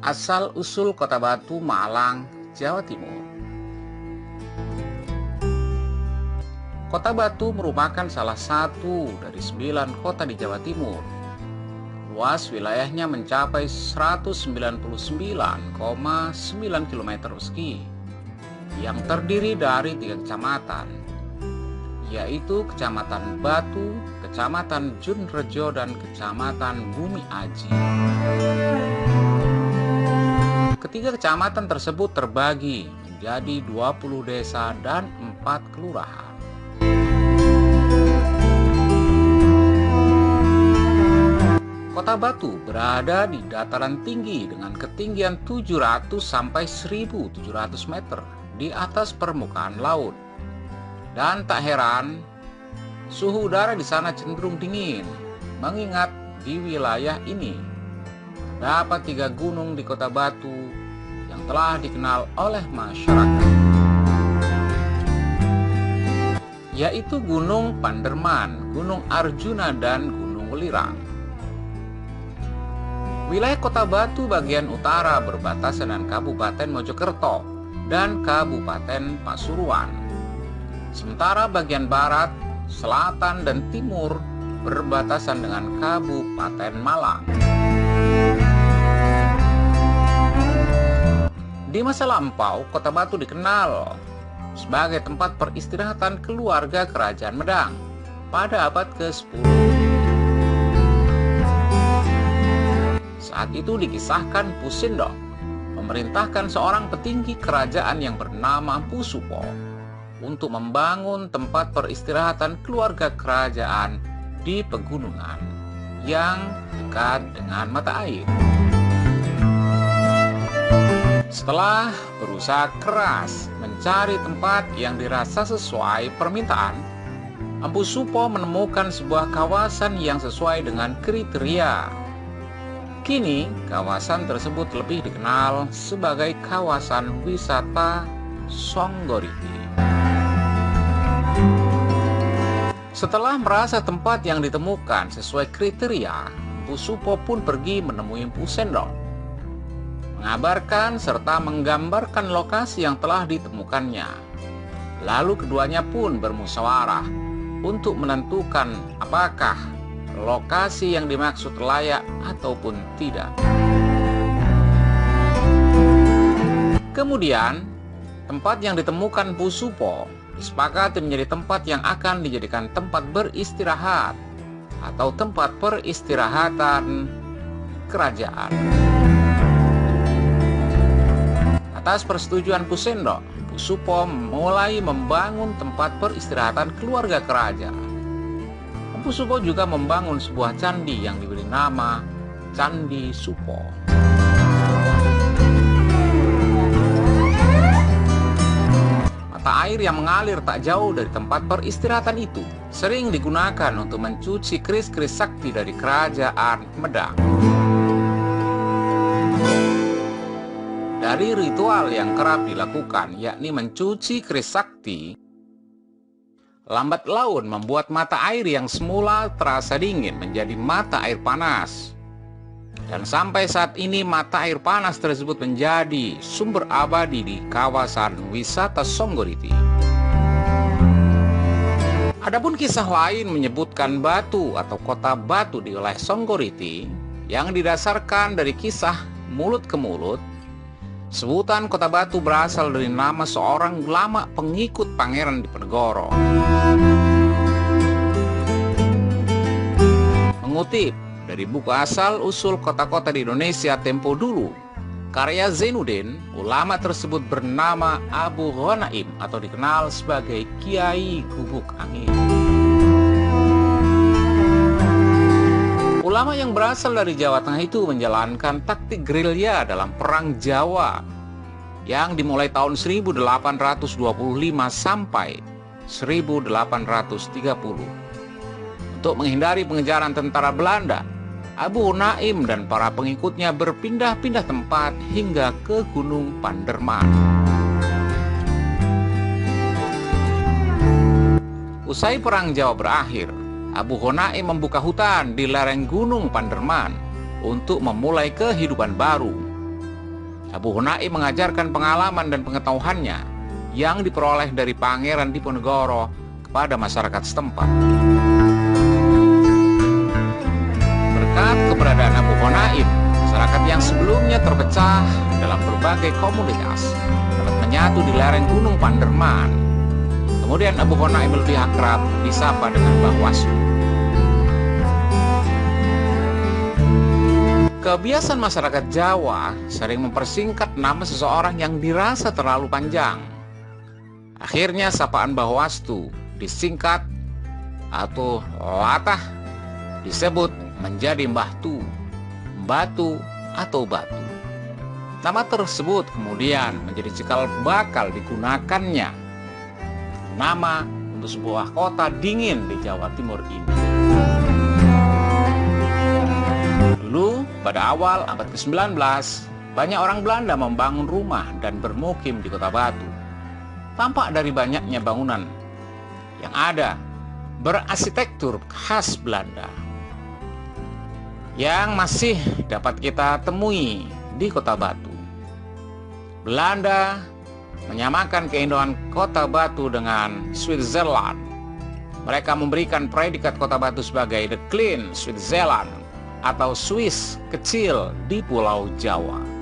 Asal-usul Kota Batu, Malang, Jawa Timur. Kota Batu merupakan salah satu dari 9 kota di Jawa Timur. Luas wilayahnya mencapai 199,9 km persegi, yang terdiri dari 3 kecamatan, yaitu Kecamatan Batu, Kecamatan Junrejo, dan Kecamatan Bumi Aji. Ketiga kecamatan tersebut terbagi menjadi 20 desa dan 4 kelurahan. Kota Batu berada di dataran tinggi dengan ketinggian 700 sampai 1.700 meter di atas permukaan laut. Dan tak heran, suhu udara di sana cenderung dingin, mengingat di wilayah ini terdapat 3 gunung di Kota Batu yang telah dikenal oleh masyarakat, yaitu Gunung Panderman, Gunung Arjuna, dan Gunung Welirang. Wilayah Kota Batu bagian utara berbatasan dengan Kabupaten Mojokerto dan Kabupaten Pasuruan. Sementara bagian barat, selatan, dan timur berbatasan dengan Kabupaten Malang. Di masa lampau, Kota Batu dikenal sebagai tempat peristirahatan keluarga Kerajaan Medang pada abad ke-10. Saat itu dikisahkan Pusindok memerintahkan seorang petinggi kerajaan yang bernama Pusupo untuk membangun tempat peristirahatan keluarga kerajaan di pegunungan yang dekat dengan mata air. Setelah berusaha keras mencari tempat yang dirasa sesuai permintaan, Empu Supo menemukan sebuah kawasan yang sesuai dengan kriteria. Kini, kawasan tersebut lebih dikenal sebagai kawasan wisata Songgoriti. Setelah merasa tempat yang ditemukan sesuai kriteria, Empu Supo pun pergi menemui Empu Sendok, mengabarkan serta menggambarkan lokasi yang telah ditemukannya. Lalu keduanya pun bermusyawarah untuk menentukan apakah lokasi yang dimaksud layak ataupun tidak. Kemudian, tempat yang ditemukan Pusupo disepakati menjadi tempat yang akan dijadikan tempat beristirahat atau tempat peristirahatan kerajaan. Atas persetujuan Pusendok, Pusupo mulai membangun tempat peristirahatan keluarga kerajaan. Pusupo juga membangun sebuah candi yang diberi nama Candi Supo. Mata air yang mengalir tak jauh dari tempat peristirahatan itu sering digunakan untuk mencuci keris-keris sakti dari Kerajaan Medang. Dari ritual yang kerap dilakukan, yakni mencuci keris sakti, lambat laun membuat mata air yang semula terasa dingin menjadi mata air panas. Dan sampai saat ini mata air panas tersebut menjadi sumber abadi di kawasan wisata Songgoriti. Adapun kisah lain menyebutkan Batu atau Kota Batu di wilayah Songgoriti yang didasarkan dari kisah mulut ke mulut. Sebutan Kota Batu berasal dari nama seorang ulama pengikut Pangeran Diponegoro. Mengutip dari buku Asal-Usul Kota-Kota di Indonesia tempo dulu, karya Zainuddin, ulama tersebut bernama Abu Ghanaim atau dikenal sebagai Kiai Gubuk Angin. Ulama yang berasal dari Jawa Tengah itu menjalankan taktik gerilya dalam Perang Jawa yang dimulai tahun 1825 sampai 1830. Untuk menghindari pengejaran tentara Belanda, Abu Naim dan para pengikutnya berpindah-pindah tempat hingga ke Gunung Panderman. Usai Perang Jawa berakhir, Abu Ghanaim membuka hutan di lereng Gunung Panderman untuk memulai kehidupan baru. Abu Ghanim mengajarkan pengalaman dan pengetahuannya yang diperoleh dari Pangeran Diponegoro kepada masyarakat setempat. Berkat keberadaan Abu Ghanim, masyarakat yang sebelumnya terpecah dalam berbagai komunitas dapat menyatu di lereng Gunung Panderman. Kemudian Abu Ghanim lebih akrab disapa dengan Mbah Wastu. Kebiasaan masyarakat Jawa sering mempersingkat nama seseorang yang dirasa terlalu panjang. Akhirnya sapaan Mbah Wastu disingkat atau latah disebut menjadi Mbah Tu, Batu atau Batu. Nama tersebut kemudian menjadi cikal bakal digunakannya nama untuk sebuah kota dingin di Jawa Timur ini. Dulu, pada awal abad ke-19, banyak orang Belanda membangun rumah dan bermukim di Kota Batu. Tampak dari banyaknya bangunan yang ada berarsitektur khas Belanda yang masih dapat kita temui di Kota Batu. Belanda menyamakan keindahan Kota Batu dengan Switzerland. Mereka memberikan predikat Kota Batu sebagai The Clean Switzerland atau Swiss kecil di Pulau Jawa.